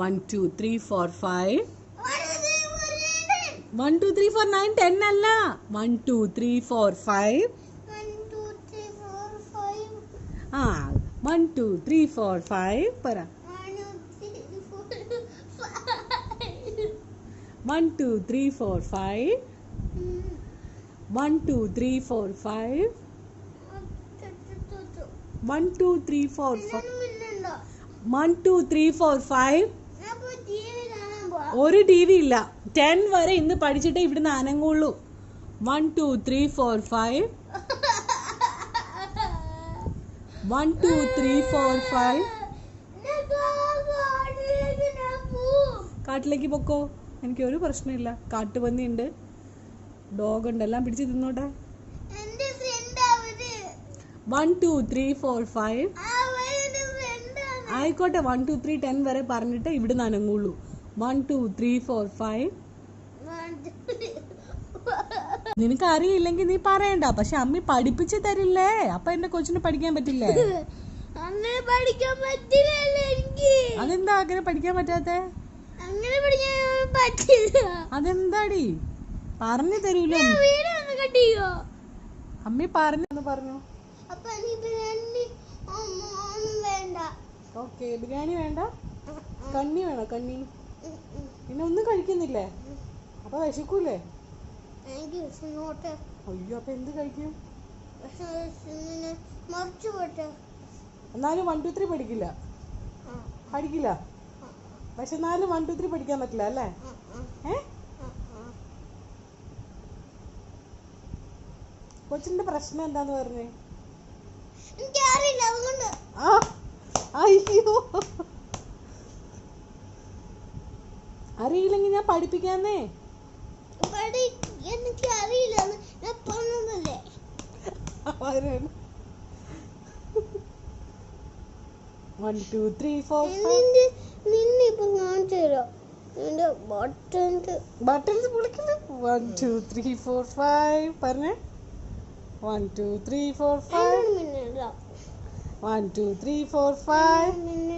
1 2 3 4 5 1 2 3 4 9 10 അല്ല 1 2 3 4 5 ആ 1 2 3 4 5 പറ 1 2 3 4 5 1 2 3 4 5 1 2 3 4 5 1 2 3 4 5 ഒരു ടി വി ഇല്ല 10 വരെ ഇന്ന് പഠിച്ചിട്ടേ ഇവിടുന്ന് അനങ്ങുള്ളൂ 1 2 3 4 5 1 2 3 4 5 കാട്ടിലേക്ക് പൊക്കോ എനിക്ക് ഒരു പ്രശ്നമില്ല കാട്ടുപന്നി ഉണ്ട് ഡോഗ് ഉണ്ട് എല്ലാം പിടിച്ച് തിന്നോട്ടെ 1 2 3 4 5 ആയിക്കോട്ടെ 1 2 3 10 വരെ പറഞ്ഞിട്ട് ഇവിടുന്ന് അനങ്ങുള്ളൂ 1 2 3 4 5 നിനക്ക് അറിയില്ലെങ്കിൽ നീ പറയണ്ട പക്ഷെ അമ്മി പഠിപ്പിച്ചു തരില്ലേ അപ്പൊ എന്റെ കൊച്ചിന് പഠിക്കാൻ പറ്റില്ലേ അതെന്താ അങ്ങനെ പഠിക്കാൻ പറ്റാത്തെ അതെന്താടി പറഞ്ഞു തരൂലോ അമ്മി പറഞ്ഞു പറഞ്ഞു ഓക്കെ ബിരിയാണി വേണ്ട കണ്ണി വേണോ കണ്ണി പിന്നെ ഒന്നും കഴിക്കുന്നില്ലേ അപ്പൊ വിശക്കൂലേ അയ്യോ അപ്പൊ എന്ത് കഴിക്കും എന്നാലും 1 2 3 പഠിക്കില്ല പക്ഷെ എന്നാലും 1 2 3 പഠിക്കാൻ പറ്റില്ല അല്ലേ കൊച്ചിന്റെ പ്രശ്നം എന്താന്ന് പറഞ്ഞേ അയ്യോ അറിയില്ലെങ്കിൽ ഞാൻ പഠിപ്പിക്കാന്നേ എനിക്ക് അറിയില്ല ഞാൻ പറഞ്ഞതല്ലേ 1 2 3 4 നിന്നെ ഇപ്പൊ കാണിച്ചു തരാം എന്റെ ബട്ടൺസ് പൊളിക്കില്ല 1 2 3 4 5 പറഞ്ഞേ 1 2 3 4 5 1 2 3 4 5